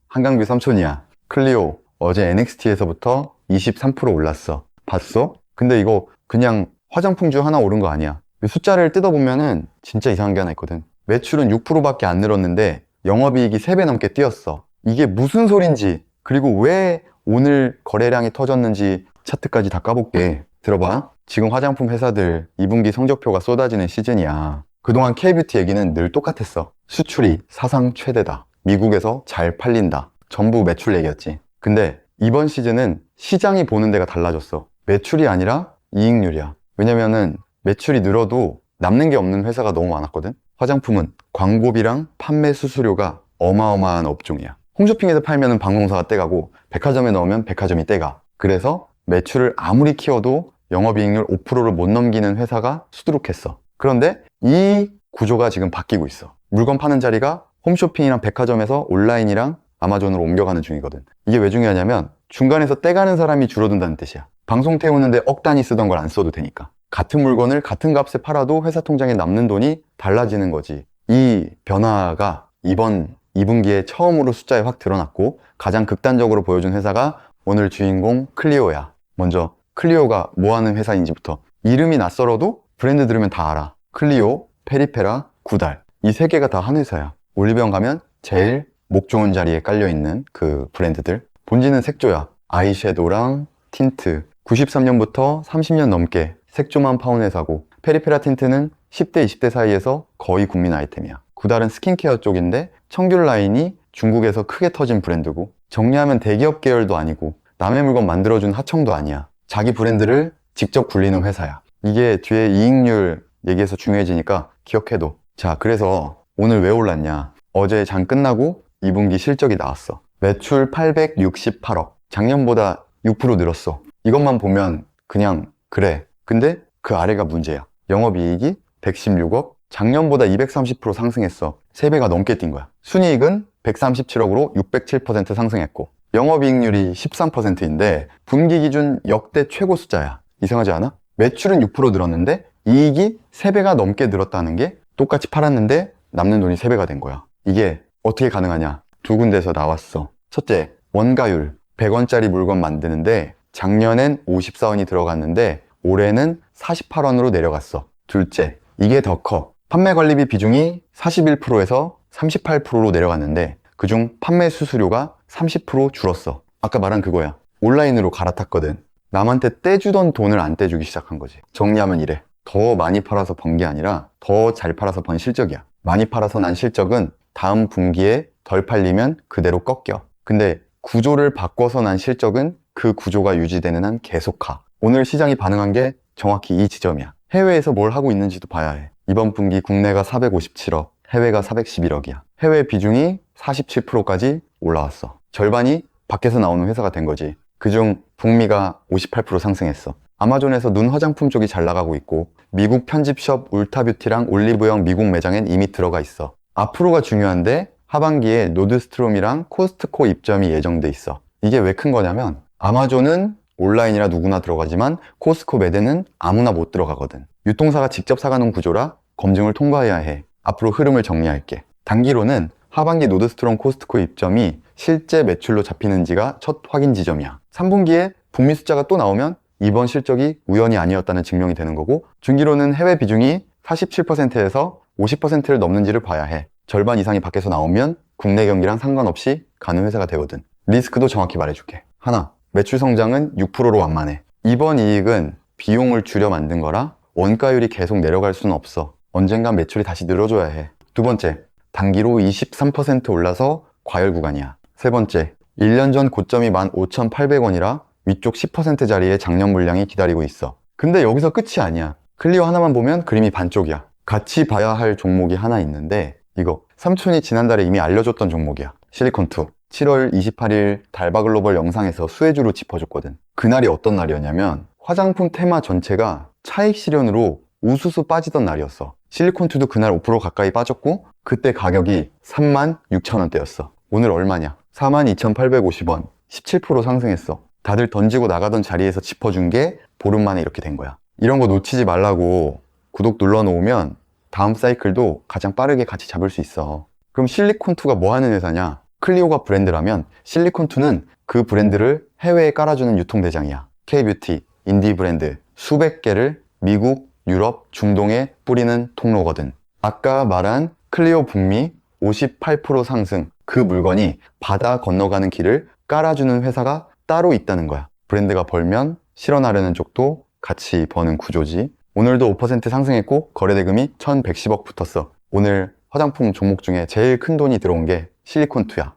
한강뷰 삼촌이야. 클리오 어제 NXT에서부터 23% 올랐어. 봤어? 근데 이거 그냥 화장품 중 하나 오른 거 아니야. 숫자를 뜯어보면은 진짜 이상한 게 하나 있거든. 매출은 6%밖에 안 늘었는데 영업이익이 3배 넘게 뛰었어. 이게 무슨 소린지, 그리고 왜 오늘 거래량이 터졌는지 차트까지 다 까볼게. 들어봐. 지금 화장품 회사들 2분기 성적표가 쏟아지는 시즌이야. 그동안 K뷰티 얘기는 늘 똑같았어. 수출이 사상 최대다. 미국에서 잘 팔린다. 전부 매출 얘기였지. 근데 이번 시즌은 시장이 보는 데가 달라졌어. 매출이 아니라 이익률이야. 왜냐면은 매출이 늘어도 남는 게 없는 회사가 너무 많았거든. 화장품은 광고비랑 판매 수수료가 어마어마한 업종이야. 홈쇼핑에서 팔면은 방송사가 떼가고 백화점에 넣으면 백화점이 떼가. 그래서 매출을 아무리 키워도 영업이익률 5%를 못 넘기는 회사가 수두룩했어. 그런데 이 구조가 지금 바뀌고 있어. 물건 파는 자리가 홈쇼핑이랑 백화점에서 온라인이랑 아마존으로 옮겨가는 중이거든. 이게 왜 중요하냐면 중간에서 떼가는 사람이 줄어든다는 뜻이야. 방송 태우는데 억 단위 쓰던 걸 안 써도 되니까. 같은 물건을 같은 값에 팔아도 회사 통장에 남는 돈이 달라지는 거지. 이 변화가 이번 2분기에 처음으로 숫자에 확 드러났고 가장 극단적으로 보여준 회사가 오늘 주인공 클리오야. 먼저 클리오가 뭐 하는 회사인지부터. 이름이 낯설어도 브랜드 들으면 다 알아. 클리오, 페리페라, 구달. 이 세 개가 다 한 회사야. 올리브영 가면 제일 목 좋은 자리에 깔려있는 그 브랜드들. 본질은 색조야. 아이섀도우랑 틴트. 93년부터 30년 넘게 색조만 파온 회사고, 페리페라 틴트는 10대, 20대 사이에서 거의 국민 아이템이야. 구달은 스킨케어 쪽인데 청귤 라인이 중국에서 크게 터진 브랜드고, 정리하면 대기업 계열도 아니고 남의 물건 만들어준 하청도 아니야. 자기 브랜드를 직접 굴리는 회사야. 이게 뒤에 이익률 얘기해서 중요해지니까 기억해둬. 자, 그래서 오늘 왜 올랐냐. 어제 장 끝나고 2분기 실적이 나왔어. 매출 868억. 작년보다 6% 늘었어. 이것만 보면 그냥 그래. 근데 그 아래가 문제야. 영업이익이 116억, 작년보다 230% 상승했어. 3배가 넘게 뛴 거야. 순이익은 137억으로 607% 상승했고, 영업이익률이 13%인데 분기 기준 역대 최고 숫자야. 이상하지 않아? 매출은 6% 늘었는데 이익이 3배가 넘게 늘었다는 게, 똑같이 팔았는데 남는 돈이 3배가 된 거야. 이게 어떻게 가능하냐? 두 군데에서 나왔어. 첫째, 원가율. 100원짜리 물건 만드는데 작년엔 54원이 들어갔는데 올해는 48원으로 내려갔어. 둘째, 이게 더 커. 판매 관리비 비중이 41%에서 38%로 내려갔는데 그중 판매 수수료가 30% 줄었어. 아까 말한 그거야. 온라인으로 갈아탔거든. 남한테 떼주던 돈을 안 떼주기 시작한 거지. 정리하면 이래. 더 많이 팔아서 번 게 아니라 더 잘 팔아서 번 실적이야. 많이 팔아서 난 실적은 다음 분기에 덜 팔리면 그대로 꺾여. 근데 구조를 바꿔서 난 실적은 그 구조가 유지되는 한 계속 가. 오늘 시장이 반응한 게 정확히 이 지점이야. 해외에서 뭘 하고 있는지도 봐야 해. 이번 분기 국내가 457억, 해외가 411억이야. 해외 비중이 47%까지 올라왔어. 절반이 밖에서 나오는 회사가 된 거지. 그중 북미가 58% 상승했어. 아마존에서 눈 화장품 쪽이 잘 나가고 있고, 미국 편집숍 울타뷰티랑 올리브영 미국 매장엔 이미 들어가 있어. 앞으로가 중요한데 하반기에 노드스트롬이랑 코스트코 입점이 예정돼 있어. 이게 왜 큰 거냐면 아마존은 온라인이라 누구나 들어가지만 코스트코 매대는 아무나 못 들어가거든. 유통사가 직접 사가는 구조라 검증을 통과해야 해. 앞으로 흐름을 정리할게. 단기로는 하반기 노드스트롬 코스트코 입점이 실제 매출로 잡히는지가 첫 확인 지점이야. 3분기에 북미 숫자가 또 나오면 이번 실적이 우연이 아니었다는 증명이 되는 거고, 중기로는 해외 비중이 47%에서 50%를 넘는지를 봐야 해. 절반 이상이 밖에서 나오면 국내 경기랑 상관없이 가는 회사가 되거든. 리스크도 정확히 말해줄게. 하나, 매출 성장은 6%로 완만해. 이번 이익은 비용을 줄여 만든 거라 원가율이 계속 내려갈 수는 없어. 언젠간 매출이 다시 늘어줘야 해. 두 번째, 단기로 23% 올라서 과열 구간이야. 세 번째, 1년 전 고점이 15,800원이라 위쪽 10% 자리에 작년 물량이 기다리고 있어. 근데 여기서 끝이 아니야. 클리오 하나만 보면 그림이 반쪽이야. 같이 봐야 할 종목이 하나 있는데, 이거 삼촌이 지난달에 이미 알려줬던 종목이야. 실리콘2. 7월 28일 달바글로벌 영상에서 수혜주로 짚어줬거든. 그날이 어떤 날이었냐면 화장품 테마 전체가 차익 실현으로 우수수 빠지던 날이었어. 실리콘2도 그날 5% 가까이 빠졌고, 그때 가격이 36,000원대였어. 오늘 얼마냐? 42,850원. 17% 상승했어. 다들 던지고 나가던 자리에서 짚어준 게 보름 만에 이렇게 된 거야. 이런 거 놓치지 말라고 구독 눌러놓으면 다음 사이클도 가장 빠르게 같이 잡을 수 있어. 그럼 실리콘2가 뭐 하는 회사냐? 클리오가 브랜드라면 실리콘2는 그 브랜드를 해외에 깔아주는 유통대장이야. K뷰티, 인디 브랜드 수백 개를 미국, 유럽, 중동에 뿌리는 통로거든. 아까 말한 클리오 북미 58% 상승, 그 물건이 바다 건너가는 길을 깔아주는 회사가 따로 있다는 거야. 브랜드가 벌면 실현하려는 쪽도 같이 버는 구조지. 오늘도 5% 상승했고 거래대금이 1110억 붙었어. 오늘 화장품 종목 중에 제일 큰 돈이 들어온 게 실리콘2야.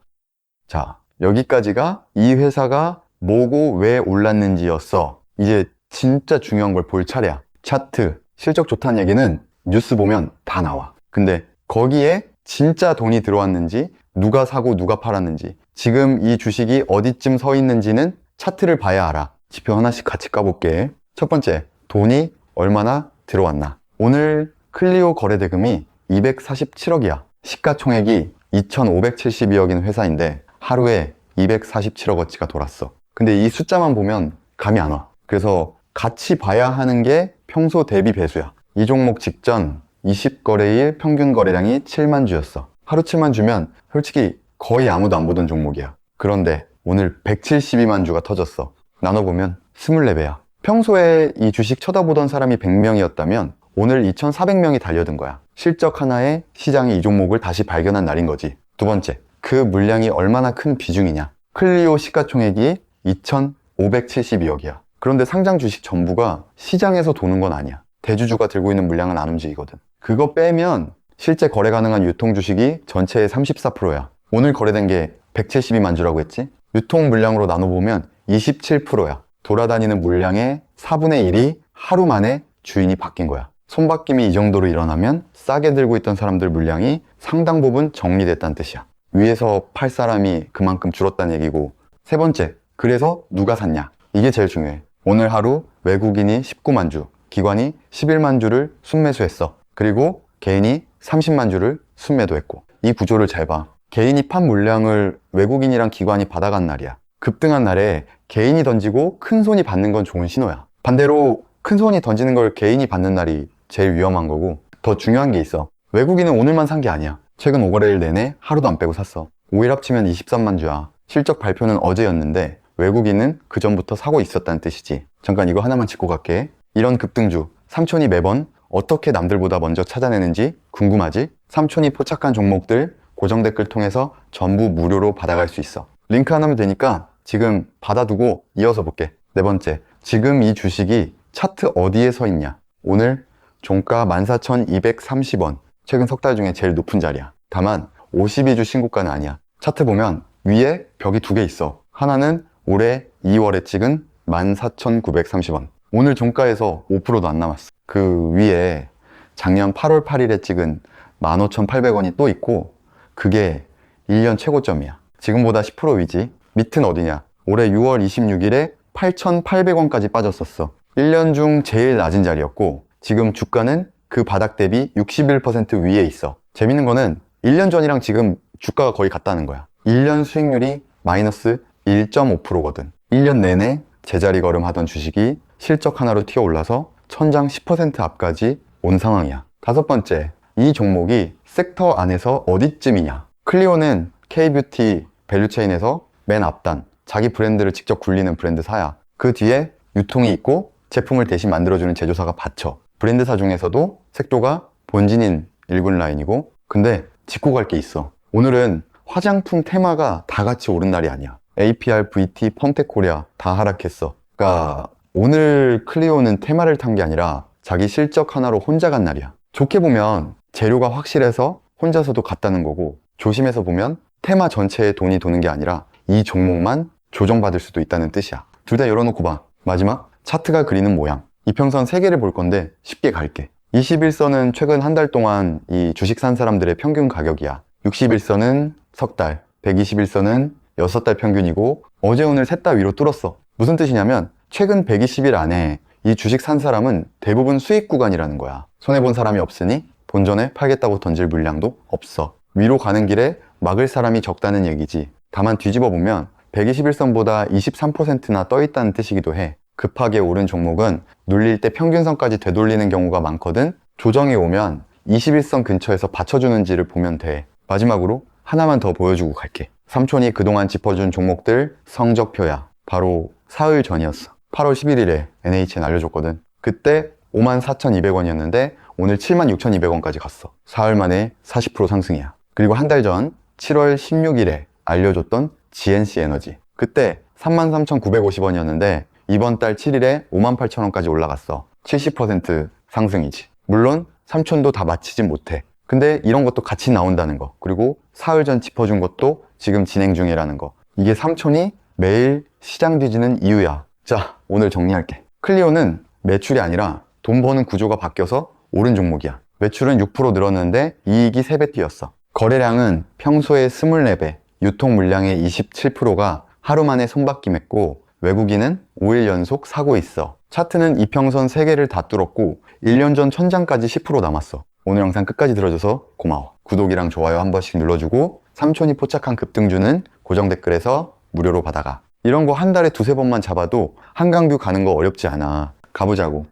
자, 여기까지가 이 회사가 뭐고 왜 올랐는지였어. 이제 진짜 중요한 걸 볼 차례야. 차트, 실적 좋다는 얘기는 뉴스 보면 다 나와. 근데 거기에 진짜 돈이 들어왔는지, 누가 사고 누가 팔았는지, 지금 이 주식이 어디쯤 서 있는지는 차트를 봐야 알아. 지표 하나씩 같이 까볼게. 첫 번째, 돈이 얼마나 들어왔나. 오늘 클리오 거래대금이 247억이야. 시가총액이 2,572억인 회사인데 하루에 247억어치가 돌았어. 근데 이 숫자만 보면 감이 안 와. 그래서 같이 봐야 하는 게 평소 대비 배수야. 이 종목 직전 20거래일 평균 거래량이 7만 주였어. 하루 7만 주면 솔직히 거의 아무도 안 보던 종목이야. 그런데 오늘 172만 주가 터졌어. 나눠보면 24배야. 평소에 이 주식 쳐다보던 사람이 100명이었다면 오늘 2,400명이 달려든 거야. 실적 하나에 시장이 이 종목을 다시 발견한 날인 거지. 두 번째, 그 물량이 얼마나 큰 비중이냐. 클리오 시가총액이 2,572억이야. 그런데 상장 주식 전부가 시장에서 도는 건 아니야. 대주주가 들고 있는 물량은 안 움직이거든. 그거 빼면 실제 거래 가능한 유통 주식이 전체의 34%야. 오늘 거래된 게 172만 주라고 했지? 유통 물량으로 나눠보면 27%야. 돌아다니는 물량의 4분의 1이 하루 만에 주인이 바뀐 거야. 손바뀜이 이 정도로 일어나면 싸게 들고 있던 사람들 물량이 상당 부분 정리됐다는 뜻이야. 위에서 팔 사람이 그만큼 줄었다는 얘기고. 세 번째, 그래서 누가 샀냐? 이게 제일 중요해. 오늘 하루 외국인이 19만 주, 기관이 11만 주를 순매수했어. 그리고 개인이 30만 주를 순매도했고. 이 구조를 잘 봐. 개인이 판 물량을 외국인이랑 기관이 받아간 날이야. 급등한 날에 개인이 던지고 큰 손이 받는 건 좋은 신호야. 반대로 큰 손이 던지는 걸 개인이 받는 날이 제일 위험한 거고. 더 중요한 게 있어. 외국인은 오늘만 산 게 아니야. 최근 5거래일 내내 하루도 안 빼고 샀어. 5일 합치면 23만 주야. 실적 발표는 어제였는데 외국인은 그 전부터 사고 있었다는 뜻이지. 잠깐 이거 하나만 짚고 갈게. 이런 급등주, 삼촌이 매번 어떻게 남들보다 먼저 찾아내는지 궁금하지? 삼촌이 포착한 종목들 고정 댓글 통해서 전부 무료로 받아갈 수 있어. 링크 하나면 되니까 지금 받아두고 이어서 볼게. 네 번째, 지금 이 주식이 차트 어디에 서 있냐? 오늘 종가 14,230원. 최근 석 달 중에 제일 높은 자리야. 다만 52주 신고가는 아니야. 차트 보면 위에 벽이 두 개 있어. 하나는 올해 2월에 찍은 14,930원. 오늘 종가에서 5%도 안 남았어. 그 위에 작년 8월 8일에 찍은 15,800원이 또 있고 그게 1년 최고점이야. 지금보다 10% 위지. 밑은 어디냐? 올해 6월 26일에 8,800원까지 빠졌었어. 1년 중 제일 낮은 자리였고 지금 주가는 그 바닥 대비 61% 위에 있어. 재밌는 거는 1년 전이랑 지금 주가가 거의 같다는 거야. 1년 수익률이 마이너스 1.5%거든. 1년 내내 제자리 걸음하던 주식이 실적 하나로 튀어 올라서 천장 10% 앞까지 온 상황이야. 다섯 번째, 이 종목이 섹터 안에서 어디쯤이냐. 클리오는 K뷰티 밸류체인에서 맨 앞단, 자기 브랜드를 직접 굴리는 브랜드사야. 그 뒤에 유통이 있고 제품을 대신 만들어주는 제조사가 받쳐. 브랜드사 중에서도 색도가 본진인 1군 라인이고. 근데 짚고 갈 게 있어. 오늘은 화장품 테마가 다 같이 오른 날이 아니야. APR, VT, 펌텍코리아 다 하락했어. 그러니까 오늘 클리오는 테마를 탄 게 아니라 자기 실적 하나로 혼자 간 날이야. 좋게 보면 재료가 확실해서 혼자서도 갔다는 거고, 조심해서 보면 테마 전체에 돈이 도는 게 아니라 이 종목만 조정받을 수도 있다는 뜻이야. 둘 다 열어놓고 봐. 마지막 차트가 그리는 모양. 이평선 3개를 볼 건데 쉽게 갈게. 21선은 최근 한 달 동안 이 주식 산 사람들의 평균 가격이야. 61선은 석 달, 121선은 6달 평균이고 어제 오늘 셋 다 위로 뚫었어. 무슨 뜻이냐면 최근 120일 안에 이 주식 산 사람은 대부분 수익 구간이라는 거야. 손해본 사람이 없으니 본전에 팔겠다고 던질 물량도 없어. 위로 가는 길에 막을 사람이 적다는 얘기지. 다만 뒤집어 보면 121선보다 23%나 떠 있다는 뜻이기도 해. 급하게 오른 종목은 눌릴 때 평균선까지 되돌리는 경우가 많거든. 조정이 오면 21선 근처에서 받쳐주는지를 보면 돼. 마지막으로 하나만 더 보여주고 갈게. 삼촌이 그동안 짚어준 종목들 성적표야. 바로 사흘 전이었어. 8월 11일에 NHN 알려줬거든. 그때 54,200원이었는데 오늘 76,200원까지 갔어. 사흘 만에 40% 상승이야. 그리고 한 달 전 7월 16일에 알려줬던 GNC 에너지. 그때 33,950원이었는데 이번 달 7일에 58,000원까지 올라갔어. 70% 상승이지. 물론 삼촌도 다 맞히진 못해. 근데 이런 것도 같이 나온다는 거. 그리고 사흘 전 짚어준 것도 지금 진행 중이라는 거. 이게 삼촌이 매일 시장 뒤지는 이유야. 자, 오늘 정리할게. 클리오는 매출이 아니라 돈 버는 구조가 바뀌어서 오른 종목이야. 매출은 6% 늘었는데 이익이 3배 뛰었어. 거래량은 평소에 24배, 유통 물량의 27%가 하루 만에 손바뀜했고 외국인은 5일 연속 사고 있어. 차트는 이평선 3개를 다 뚫었고 1년 전 천장까지 10% 남았어. 오늘 영상 끝까지 들어줘서 고마워. 구독이랑 좋아요 한 번씩 눌러주고 삼촌이 포착한 급등주는 고정 댓글에서 무료로 받아가. 이런 거 한 달에 두세 번만 잡아도 한강뷰 가는 거 어렵지 않아. 가보자고.